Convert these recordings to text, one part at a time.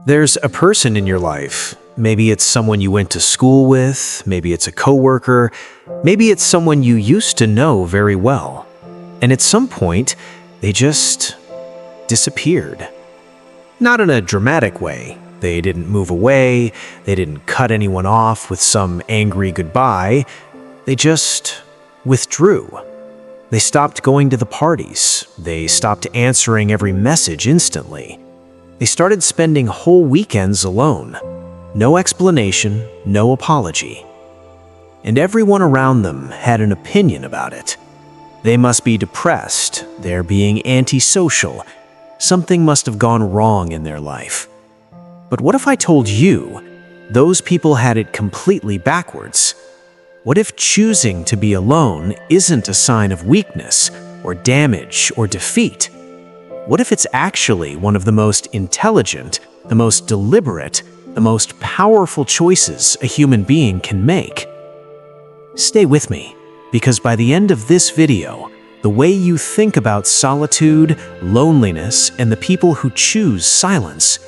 There's a person in your life. Maybe it's someone you went to school with, maybe it's a coworker, maybe it's someone you used to know very well. And at some point, they just disappeared. Not in a dramatic way. They didn't move away, they didn't cut anyone off with some angry goodbye. They just withdrew. They stopped going to the parties. They stopped answering every message instantly. They started spending whole weekends alone. No explanation, no apology. And everyone around them had an opinion about it. They must be depressed, they're being antisocial. Something must have gone wrong in their life. But what if I told you those people had it completely backwards? What if choosing to be alone isn't a sign of weakness or damage or defeat? What if it's actually one of the most intelligent, the most deliberate, the most powerful choices a human being can make? Stay with me, because by the end of this video, the way you think about solitude, loneliness, and the people who choose silence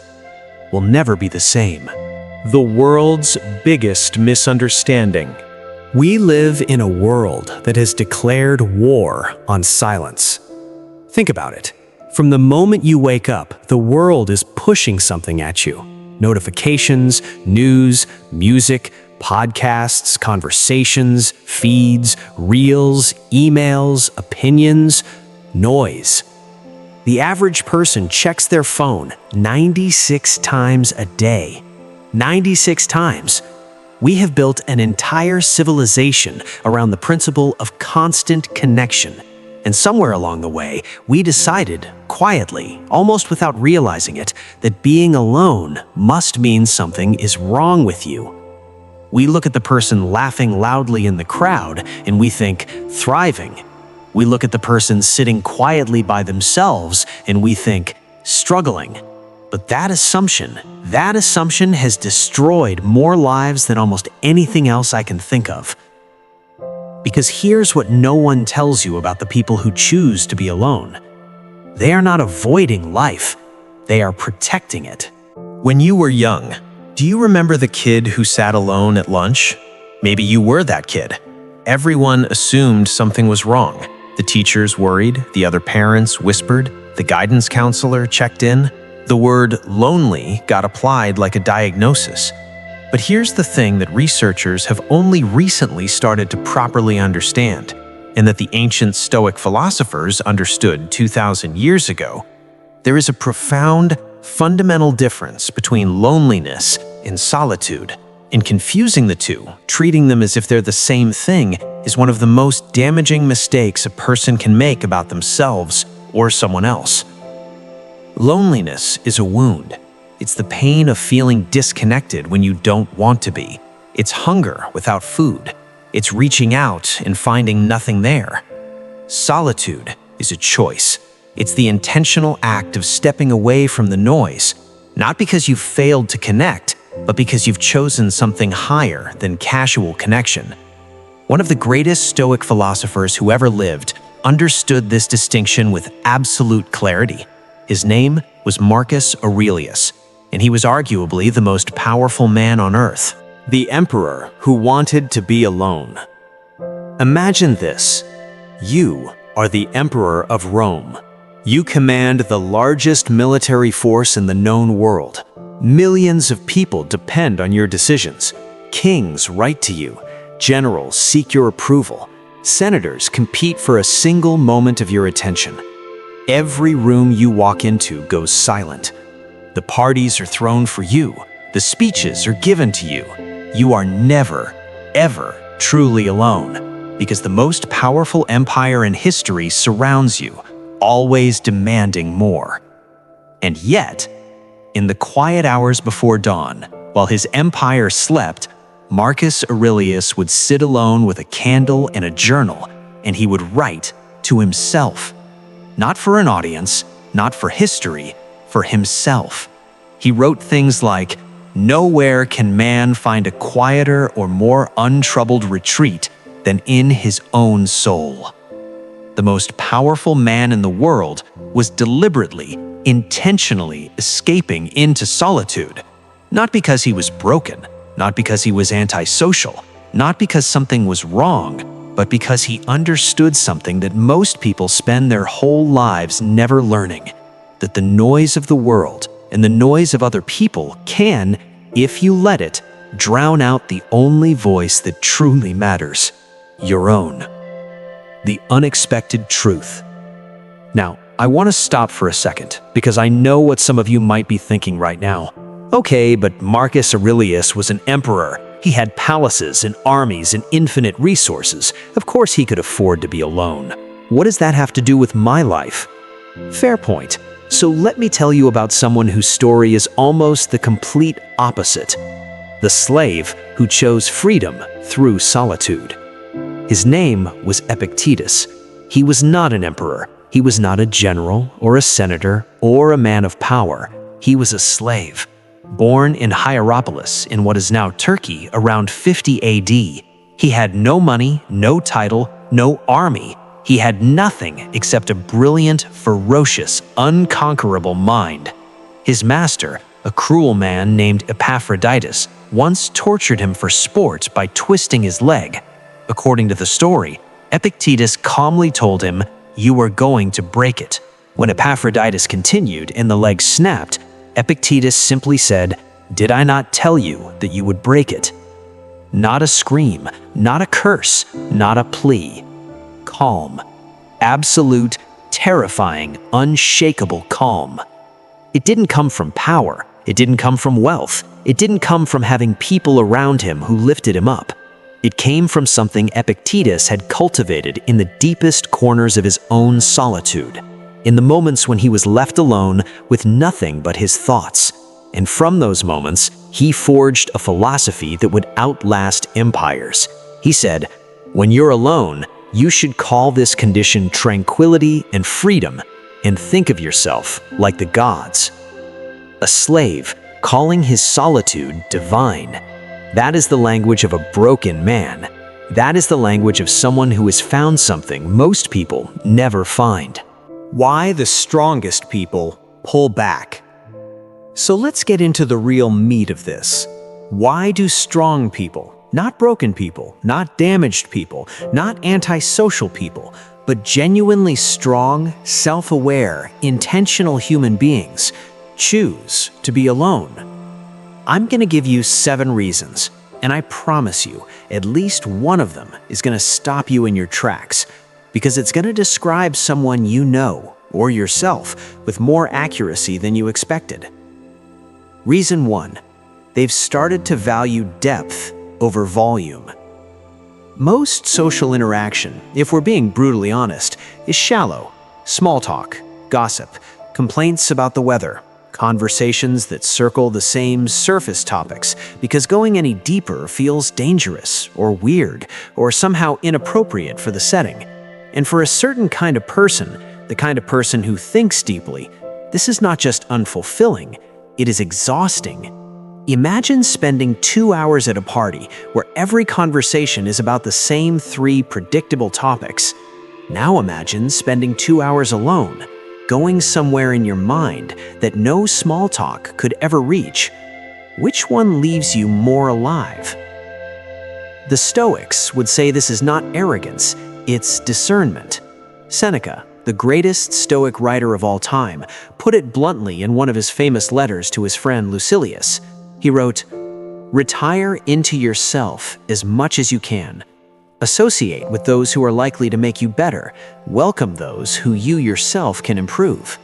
will never be the same. The world's biggest misunderstanding. We live in a world that has declared war on silence. Think about it. From the moment you wake up, the world is pushing something at you. Notifications, news, music, podcasts, conversations, feeds, reels, emails, opinions, noise. The average person checks their phone 96 times a day. 96 times. We have built an entire civilization around the principle of constant connection. And somewhere along the way, we decided, quietly, almost without realizing it, that being alone must mean something is wrong with you. We look at the person laughing loudly in the crowd, and we think, thriving. We look at the person sitting quietly by themselves, and we think, struggling. But that assumption has destroyed more lives than almost anything else I can think of. Because here's what no one tells you about the people who choose to be alone. They are not avoiding life, they are protecting it. When you were young, do you remember the kid who sat alone at lunch? Maybe you were that kid. Everyone assumed something was wrong. The teachers worried, the other parents whispered, the guidance counselor checked in. The word lonely got applied like a diagnosis. But here's the thing that researchers have only recently started to properly understand, and that the ancient Stoic philosophers understood 2,000 years ago. There is a profound, fundamental difference between loneliness and solitude, and confusing the two, treating them as if they're the same thing, is one of the most damaging mistakes a person can make about themselves or someone else. Loneliness is a wound. It's the pain of feeling disconnected when you don't want to be. It's hunger without food. It's reaching out and finding nothing there. Solitude is a choice. It's the intentional act of stepping away from the noise, not because you've failed to connect, but because you've chosen something higher than casual connection. One of the greatest Stoic philosophers who ever lived understood this distinction with absolute clarity. His name was Marcus Aurelius, and he was arguably the most powerful man on earth. The emperor who wanted to be alone. Imagine this. You are the emperor of Rome. You command the largest military force in the known world. Millions of people depend on your decisions. Kings write to you. Generals seek your approval. Senators compete for a single moment of your attention. Every room you walk into goes silent. The parties are thrown for you. The speeches are given to you. You are never, ever truly alone, because the most powerful empire in history surrounds you, always demanding more. And yet, in the quiet hours before dawn, while his empire slept, Marcus Aurelius would sit alone with a candle and a journal, and he would write to himself. Not for an audience, not for history, for himself. He wrote things like, "Nowhere can man find a quieter or more untroubled retreat than in his own soul." The most powerful man in the world was deliberately, intentionally escaping into solitude. Not because he was broken, not because he was antisocial, not because something was wrong, but because he understood something that most people spend their whole lives never learning: that the noise of the world and the noise of other people can, if you let it, drown out the only voice that truly matters: your own. The unexpected truth. Now, I want to stop for a second, because I know what some of you might be thinking right now. Okay, but Marcus Aurelius was an emperor. He had palaces and armies and infinite resources. Of course he could afford to be alone. What does that have to do with my life? Fair point. So let me tell you about someone whose story is almost the complete opposite: the slave who chose freedom through solitude. His name was Epictetus. He was not an emperor. He was not a general or a senator or a man of power. He was a slave, born in Hierapolis in what is now Turkey around 50 AD. He had no money, no title, no army. He had nothing except a brilliant, ferocious, unconquerable mind. His master, a cruel man named Epictetus, once tortured him for sport by twisting his leg. According to the story, Epictetus calmly told him, "You are going to break it." When Epictetus continued and the leg snapped, Epictetus simply said, "Did I not tell you that you would break it?" Not a scream, not a curse, not a plea. Calm. Absolute, terrifying, unshakable calm. It didn't come from power. It didn't come from wealth. It didn't come from having people around him who lifted him up. It came from something Epictetus had cultivated in the deepest corners of his own solitude, in the moments when he was left alone with nothing but his thoughts. And from those moments, he forged a philosophy that would outlast empires. He said, "When you're alone, you should call this condition tranquility and freedom, and think of yourself like the gods." A slave calling his solitude divine. That is the language of a broken man. That is the language of someone who has found something most people never find. Why the strongest people pull back. So let's get into the real meat of this. Why do strong people, not broken people, not damaged people, not antisocial people, but genuinely strong, self-aware, intentional human beings, choose to be alone? I'm going to give you 7 reasons, and I promise you, at least one of them is going to stop you in your tracks, because it's going to describe someone you know, or yourself, with more accuracy than you expected. Reason 1. They've started to value depth over volume. Most social interaction, if we're being brutally honest, is shallow. Small talk, gossip, complaints about the weather, conversations that circle the same surface topics, because going any deeper feels dangerous or weird or somehow inappropriate for the setting. And for a certain kind of person, the kind of person who thinks deeply, this is not just unfulfilling, it is exhausting. Imagine spending 2 hours at a party where every conversation is about the same 3 predictable topics. Now imagine spending 2 hours alone, going somewhere in your mind that no small talk could ever reach. Which one leaves you more alive? The Stoics would say this is not arrogance, it's discernment. Seneca, the greatest Stoic writer of all time, put it bluntly in one of his famous letters to his friend Lucilius. He wrote, "Retire into yourself as much as you can. Associate with those who are likely to make you better. Welcome those who you yourself can improve."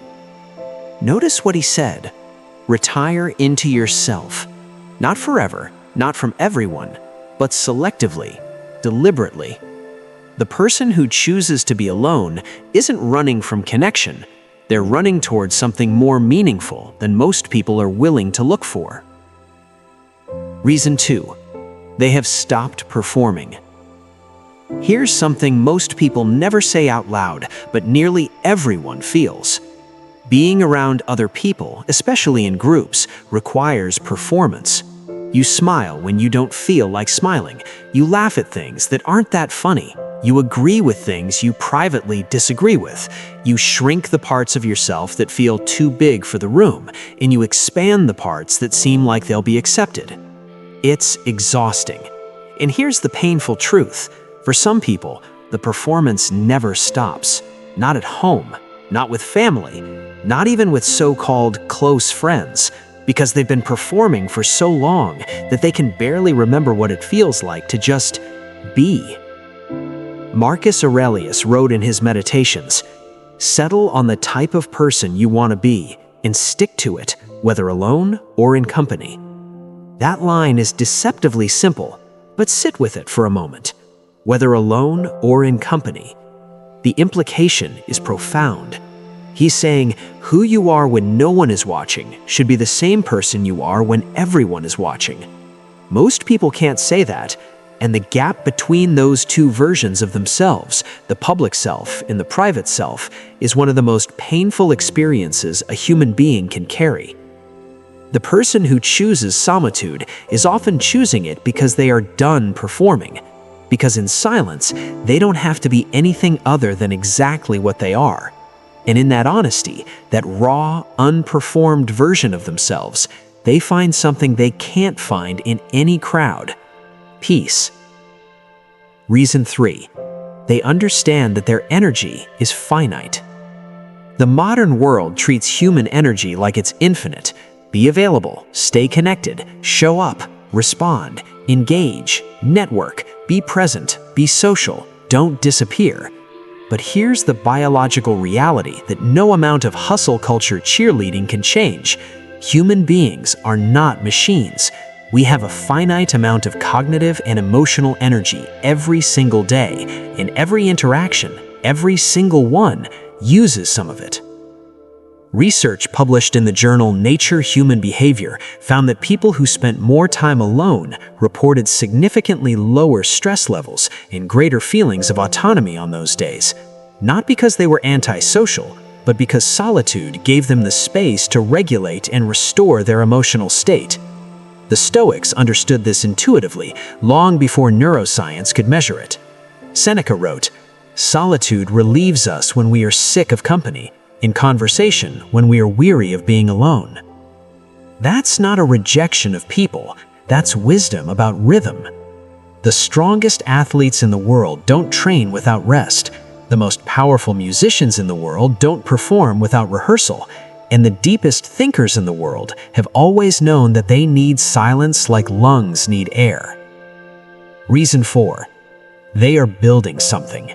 Notice what he said. Retire into yourself. Not forever, not from everyone, but selectively, deliberately. The person who chooses to be alone isn't running from connection. They're running towards something more meaningful than most people are willing to look for. Reason 2. They have stopped performing. Here's something most people never say out loud, but nearly everyone feels. Being around other people, especially in groups, requires performance. You smile when you don't feel like smiling. You laugh at things that aren't that funny. You agree with things you privately disagree with. You shrink the parts of yourself that feel too big for the room, and you expand the parts that seem like they'll be accepted. It's exhausting. And here's the painful truth. For some people, the performance never stops. Not at home, not with family, not even with so-called close friends, because they've been performing for so long that they can barely remember what it feels like to just be. Marcus Aurelius wrote in his Meditations, "Settle on the type of person you want to be and stick to it, whether alone or in company." That line is deceptively simple, but sit with it for a moment. Whether alone or in company. The implication is profound. He's saying who you are when no one is watching should be the same person you are when everyone is watching. Most people can't say that, and the gap between those two versions of themselves, the public self and the private self, is one of the most painful experiences a human being can carry. The person who chooses solitude is often choosing it because they are done performing, because in silence, they don't have to be anything other than exactly what they are. And in that honesty, that raw, unperformed version of themselves, they find something they can't find in any crowd: peace. Reason 3. They understand that their energy is finite. The modern world treats human energy like it's infinite. Be available, stay connected, show up, respond, engage, network, be present, be social, don't disappear. But here's the biological reality that no amount of hustle culture cheerleading can change. Human beings are not machines. We have a finite amount of cognitive and emotional energy every single day, and every interaction, every single one, uses some of it. Research published in the journal Nature Human Behavior found that people who spent more time alone reported significantly lower stress levels and greater feelings of autonomy on those days, not because they were antisocial, but because solitude gave them the space to regulate and restore their emotional state. The Stoics understood this intuitively long before neuroscience could measure it. Seneca wrote, "Solitude relieves us when we are sick of company, in conversation when we are weary of being alone." That's not a rejection of people, that's wisdom about rhythm. The strongest athletes in the world don't train without rest. The most powerful musicians in the world don't perform without rehearsal. And the deepest thinkers in the world have always known that they need silence like lungs need air. Reason 4. They are building something.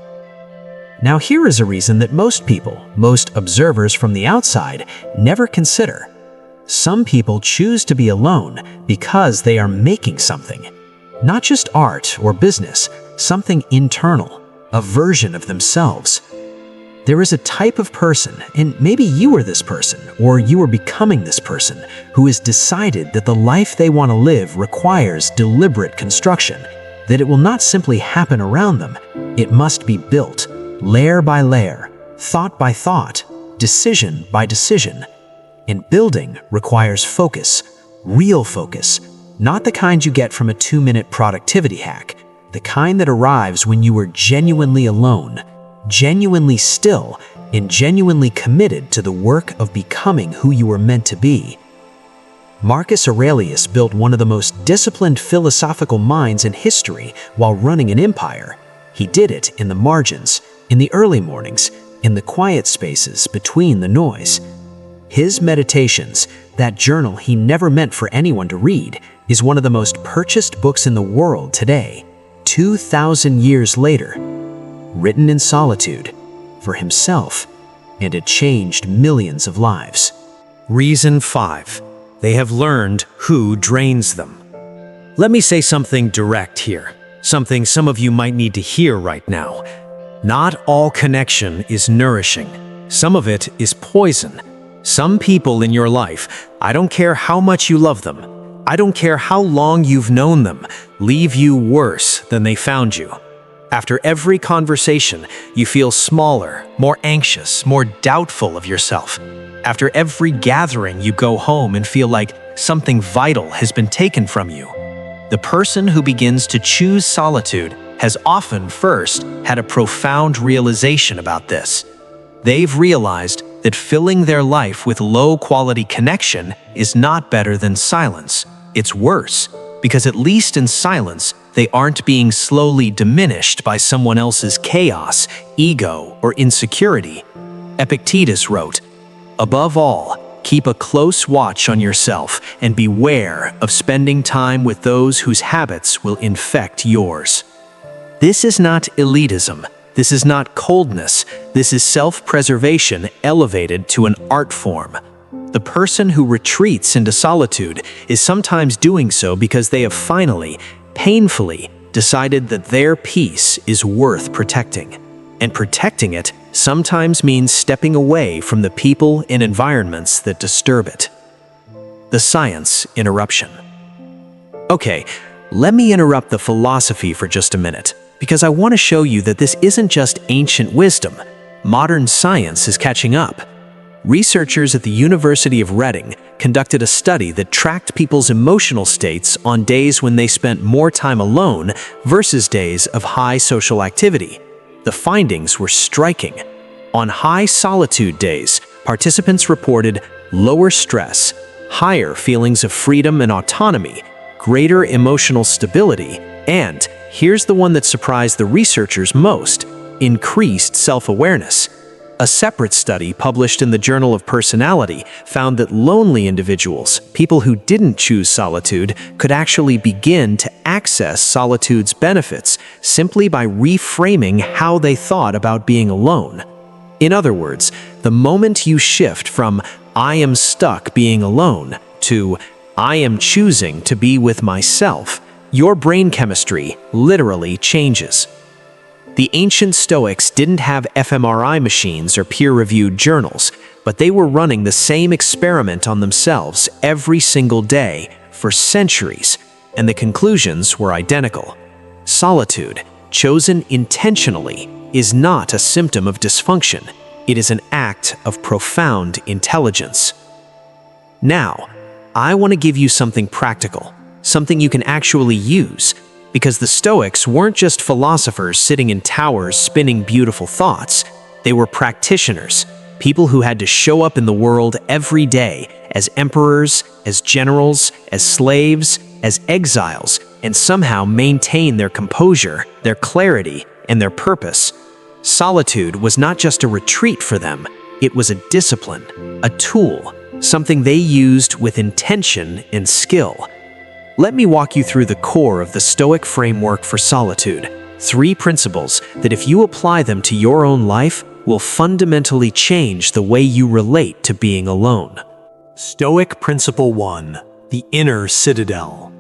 Now here is a reason that most people, most observers from the outside, never consider. Some people choose to be alone because they are making something. Not just art or business, something internal, a version of themselves. There is a type of person, and maybe you are this person, or you are becoming this person, who has decided that the life they want to live requires deliberate construction, that it will not simply happen around them, it must be built, layer by layer, thought by thought, decision by decision. And building requires focus, real focus, not the kind you get from a 2-minute productivity hack, the kind that arrives when you are genuinely alone, genuinely still, and genuinely committed to the work of becoming who you were meant to be. Marcus Aurelius built one of the most disciplined philosophical minds in history while running an empire. He did it in the margins, in the early mornings, in the quiet spaces between the noise. His Meditations, that journal he never meant for anyone to read, is one of the most purchased books in the world today, 2,000 years later. Written in solitude, for himself, and it changed millions of lives. Reason 5. They have learned who drains them. Let me say something direct here, something some of you might need to hear right now. Not all connection is nourishing. Some of it is poison. Some people in your life, I don't care how much you love them, I don't care how long you've known them, leave you worse than they found you. After every conversation, you feel smaller, more anxious, more doubtful of yourself. After every gathering, you go home and feel like something vital has been taken from you. The person who begins to choose solitude has often first had a profound realization about this. They've realized that filling their life with low-quality connection is not better than silence. It's worse, because at least in silence, they aren't being slowly diminished by someone else's chaos, ego, or insecurity. Epictetus wrote, "Above all, keep a close watch on yourself and beware of spending time with those whose habits will infect yours." This is not elitism. This is not coldness. This is self-preservation elevated to an art form. The person who retreats into solitude is sometimes doing so because they have finally, painfully, decided that their peace is worth protecting. And protecting it sometimes means stepping away from the people and environments that disturb it. The science interruption. Okay, let me interrupt the philosophy for just a minute, because I want to show you that this isn't just ancient wisdom. Modern science is catching up. Researchers at the University of Reading conducted a study that tracked people's emotional states on days when they spent more time alone versus days of high social activity. The findings were striking. On high solitude days, participants reported lower stress, higher feelings of freedom and autonomy, greater emotional stability, and, here's the one that surprised the researchers most, increased self-awareness. A separate study published in the Journal of Personality found that lonely individuals, people who didn't choose solitude, could actually begin to access solitude's benefits simply by reframing how they thought about being alone. In other words, the moment you shift from "I am stuck being alone" to "I am choosing to be with myself," your brain chemistry literally changes. The ancient Stoics didn't have fMRI machines or peer-reviewed journals, but they were running the same experiment on themselves every single day for centuries, and the conclusions were identical. Solitude, chosen intentionally, is not a symptom of dysfunction. It is an act of profound intelligence. Now, I want to give you something practical, something you can actually use, because the Stoics weren't just philosophers sitting in towers spinning beautiful thoughts. They were practitioners, people who had to show up in the world every day as emperors, as generals, as slaves, as exiles, and somehow maintain their composure, their clarity, and their purpose. Solitude was not just a retreat for them, it was a discipline, a tool, something they used with intention and skill. Let me walk you through the core of the Stoic framework for solitude. 3 principles that, if you apply them to your own life, will fundamentally change the way you relate to being alone. Stoic Principle 1: The Inner Citadel.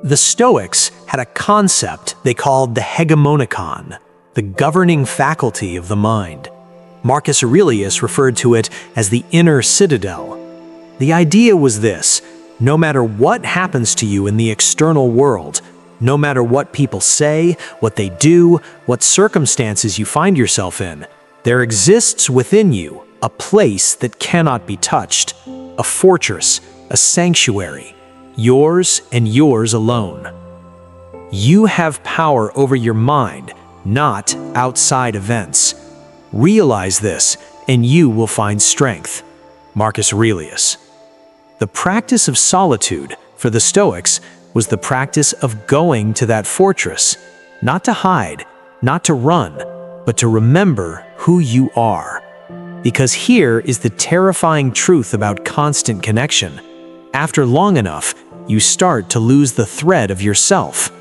The Stoics had a concept they called the hegemonikon, the governing faculty of the mind. Marcus Aurelius referred to it as the inner citadel. The idea was this: no matter what happens to you in the external world, no matter what people say, what they do, what circumstances you find yourself in, there exists within you a place that cannot be touched, a fortress, a sanctuary, yours and yours alone. You have power over your mind, not outside events. Realize this, and you will find strength. Marcus Aurelius. The practice of solitude for the Stoics was the practice of going to that fortress, not to hide, not to run, but to remember who you are. Because here is the terrifying truth about constant connection. After long enough, you start to lose the thread of yourself.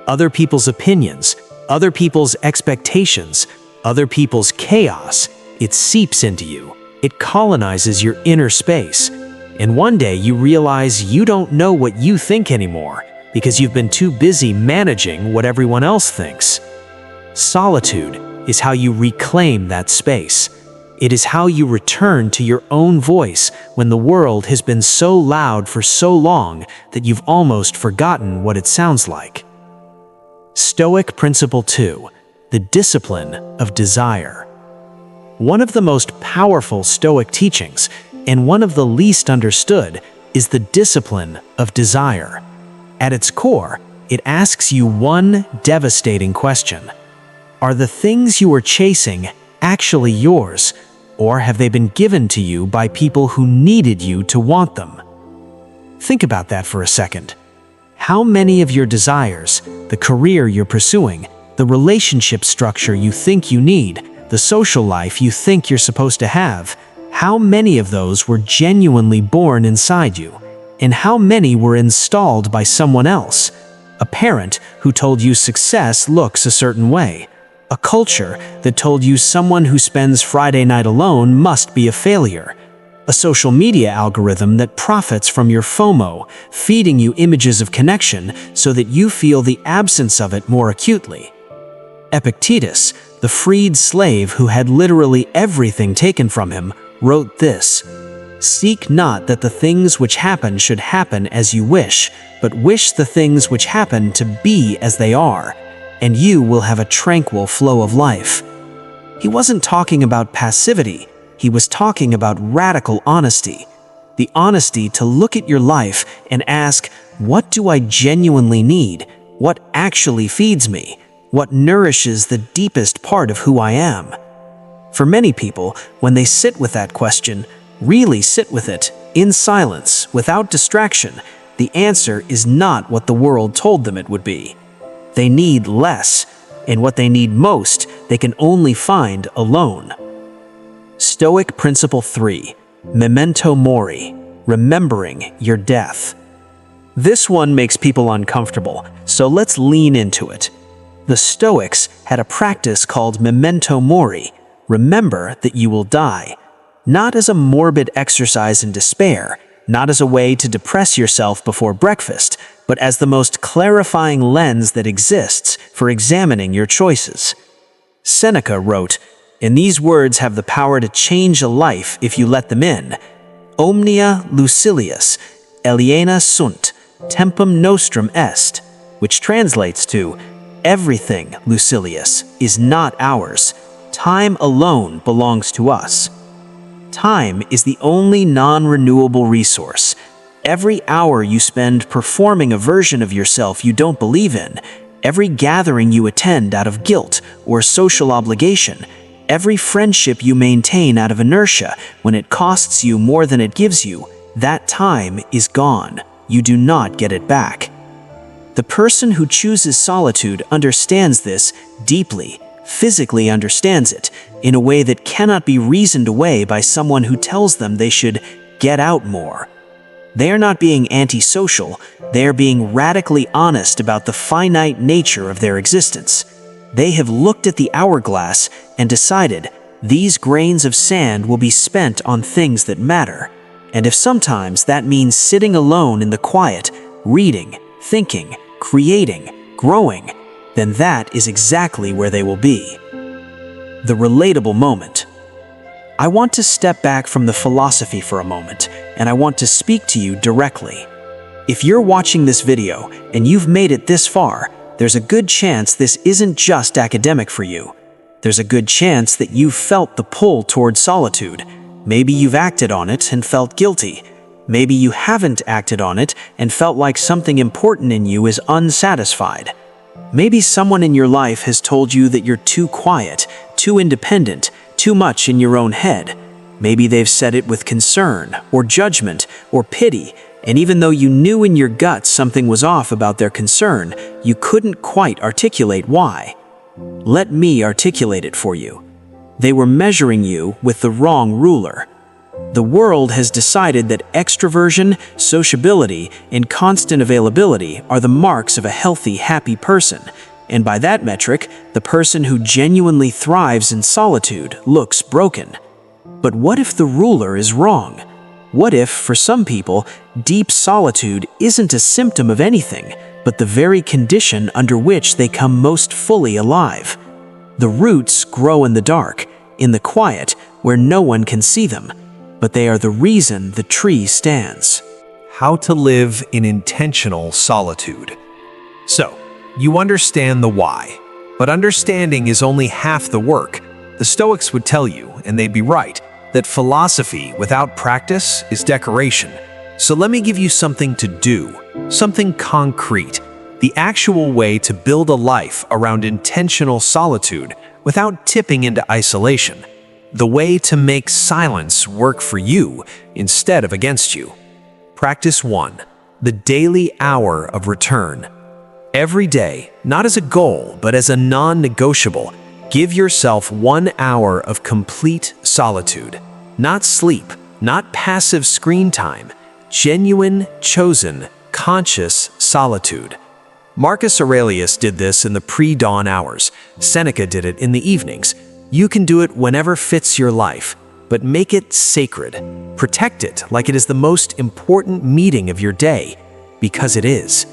Other people's opinions, other people's expectations, other people's chaos, it seeps into you. It colonizes your inner space. And one day you realize you don't know what you think anymore because you've been too busy managing what everyone else thinks. Solitude is how you reclaim that space. It is how you return to your own voice when the world has been so loud for so long that you've almost forgotten what it sounds like. Stoic Principle 2: The Discipline of Desire. One of the most powerful Stoic teachings, and one of the least understood, is the discipline of desire. At its core, It asks you one devastating question. Are the things you are chasing actually yours, or have they been given to you by people who needed you to want them? Think about that for a second. How many of your desires, the career you're pursuing, the relationship structure you think you need, the social life you think you're supposed to have, how many of those were genuinely born inside you? And how many were installed by someone else? A parent who told you success looks a certain way. A culture that told you someone who spends Friday night alone must be a failure. A social media algorithm that profits from your FOMO, feeding you images of connection so that you feel the absence of it more acutely. Epictetus, the freed slave who had literally everything taken from him, wrote this: "Seek not that the things which happen should happen as you wish, but wish the things which happen to be as they are, and you will have a tranquil flow of life." He wasn't talking about passivity. He was talking about radical honesty. The honesty to look at your life and ask, what do I genuinely need? What actually feeds me? What nourishes the deepest part of who I am? For many people, when they sit with that question, really sit with it, in silence, without distraction, the answer is not what the world told them it would be. They need less, and what they need most, they can only find alone. Stoic Principle 3, Memento Mori, remembering your death. This one makes people uncomfortable, so let's lean into it. The Stoics had a practice called Memento Mori, remember that you will die, not as a morbid exercise in despair, not as a way to depress yourself before breakfast, but as the most clarifying lens that exists for examining your choices. Seneca wrote, "And these words have the power to change a life if you let them in. Omnia lucilius, aliena sunt, tempum nostrum est," which translates to, "Everything, Lucilius, is not ours. Time alone belongs to us." Time is the only non-renewable resource. Every hour you spend performing a version of yourself you don't believe in, every gathering you attend out of guilt or social obligation, every friendship you maintain out of inertia when it costs you more than it gives you, that time is gone. You do not get it back. The person who chooses solitude understands this deeply, physically understands it, in a way that cannot be reasoned away by someone who tells them they should get out more. They are not being antisocial, they are being radically honest about the finite nature of their existence. They have looked at the hourglass and decided these grains of sand will be spent on things that matter. And if sometimes that means sitting alone in the quiet, reading, thinking, creating, growing, then that is exactly where they will be. The relatable moment. I want to step back from the philosophy for a moment, and I want to speak to you directly. If you're watching this video and you've made it this far, there's a good chance this isn't just academic for you. There's a good chance that you've felt the pull toward solitude. Maybe you've acted on it and felt guilty. Maybe you haven't acted on it and felt like something important in you is unsatisfied. Maybe someone in your life has told you that you're too quiet, too independent, too much in your own head. Maybe they've said it with concern, or judgment, or pity, and even though you knew in your gut something was off about their concern, you couldn't quite articulate why. Let me articulate it for you. They were measuring you with the wrong ruler. The world has decided that extroversion, sociability, and constant availability are the marks of a healthy, happy person, and by that metric, the person who genuinely thrives in solitude looks broken. But what if the ruler is wrong? What if, for some people, deep solitude isn't a symptom of anything, but the very condition under which they come most fully alive? The roots grow in the dark, in the quiet, where no one can see them, but they are the reason the tree stands. How to live in intentional solitude. So, you understand the why, but understanding is only half the work. The Stoics would tell you, and they'd be right, that philosophy without practice is decoration. So let me give you something to do, something concrete. the actual way to build a life around intentional solitude without tipping into isolation, the way to make silence work for you instead of against you. Practice 1. The daily hour of return. Every day, not as a goal, but as a non-negotiable, give yourself 1 hour of complete solitude. Not sleep, not passive screen time, genuine, chosen, conscious solitude. Marcus Aurelius did this in the pre-dawn hours. Seneca did it in the evenings. You can do it whenever fits your life, but make it sacred. Protect it like it is the most important meeting of your day, because it is.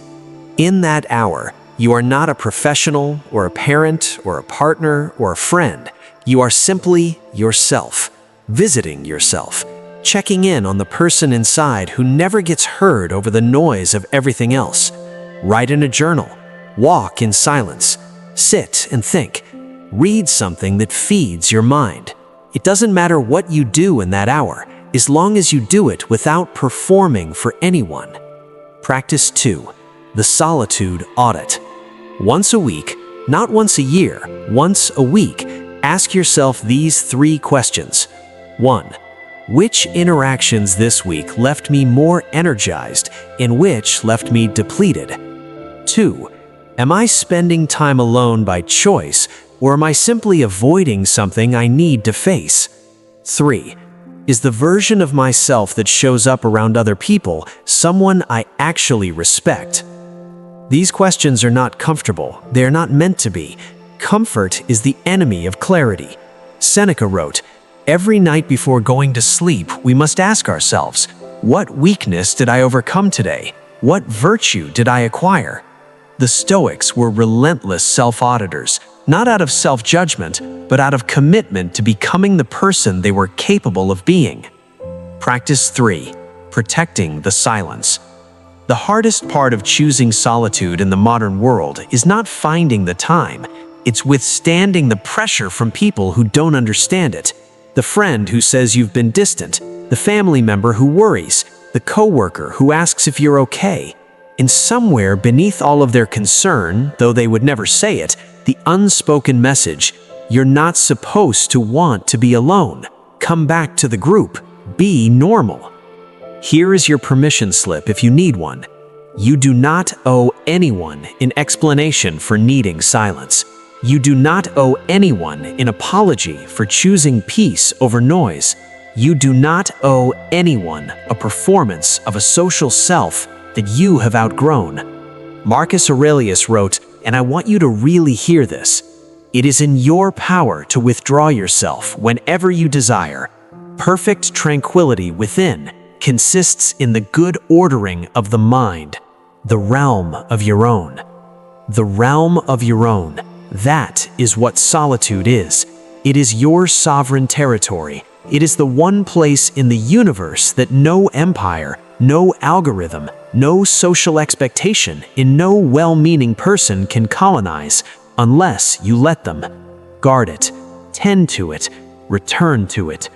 In that hour, you are not a professional or a parent or a partner or a friend. You are simply yourself, visiting yourself, checking in on the person inside who never gets heard over the noise of everything else. Write in a journal, walk in silence, sit and think, read something that feeds your mind. It doesn't matter what you do in that hour, as long as you do it without performing for anyone. Practice 2. The solitude audit. Once a week, not once a year, once a week, ask yourself these 3 questions. 1. Which interactions this week left me more energized and which left me depleted? 2. Am I spending time alone by choice, or am I simply avoiding something I need to face? 3. Is the version of myself that shows up around other people someone I actually respect? These questions are not comfortable. They are not meant to be. Comfort is the enemy of clarity. Seneca wrote, "Every night before going to sleep, we must ask ourselves, what weakness did I overcome today? What virtue did I acquire?" The Stoics were relentless self-auditors, not out of self-judgment, but out of commitment to becoming the person they were capable of being. Practice 3. Protecting the silence. The hardest part of choosing solitude in the modern world is not finding the time. It's withstanding the pressure from people who don't understand it. The friend who says you've been distant, the family member who worries, the coworker who asks if you're okay. And somewhere beneath all of their concern, though they would never say it, the unspoken message, you're not supposed to want to be alone. Come back to the group. Be normal. Here is your permission slip if you need one. You do not owe anyone an explanation for needing silence. You do not owe anyone an apology for choosing peace over noise. You do not owe anyone a performance of a social self that you have outgrown. Marcus Aurelius wrote, and I want you to really hear this, "It is in your power to withdraw yourself whenever you desire. Perfect tranquility within consists in the good ordering of the mind, the realm of your own." The realm of your own, that is what solitude is. It is your sovereign territory. It is the one place in the universe that no empire, no algorithm, no social expectation, and no well-meaning person can colonize unless you let them. Guard it, tend to it, return to it.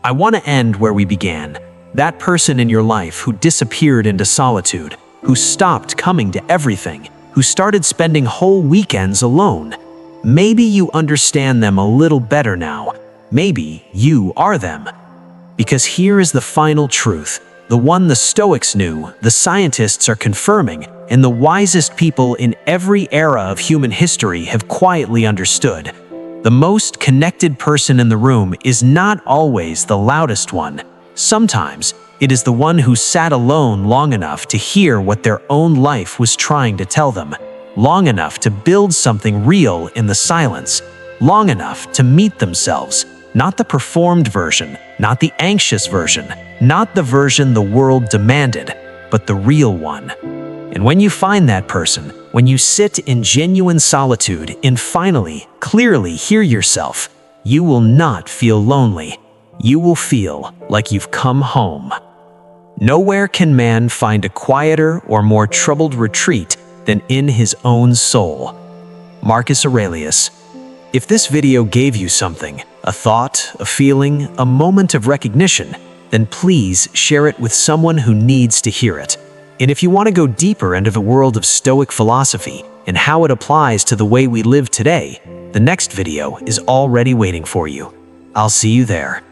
I want to end where we began. That person in your life who disappeared into solitude, who stopped coming to everything, who started spending whole weekends alone. Maybe you understand them a little better now. Maybe you are them. Because here is the final truth, the one the Stoics knew, the scientists are confirming, and the wisest people in every era of human history have quietly understood. The most connected person in the room is not always the loudest one. Sometimes it is the one who sat alone long enough to hear what their own life was trying to tell them, long enough to build something real in the silence, long enough to meet themselves, not the performed version, not the anxious version, not the version the world demanded, but the real one. And when you find that person, when you sit in genuine solitude and finally, clearly hear yourself, you will not feel lonely. You will feel like you've come home. Nowhere can man find a quieter or more troubled retreat than in his own soul. Marcus Aurelius. If this video gave you something, a thought, a feeling, a moment of recognition, then please share it with someone who needs to hear it. And if you want to go deeper into the world of Stoic philosophy and how it applies to the way we live today, the next video is already waiting for you. I'll see you there.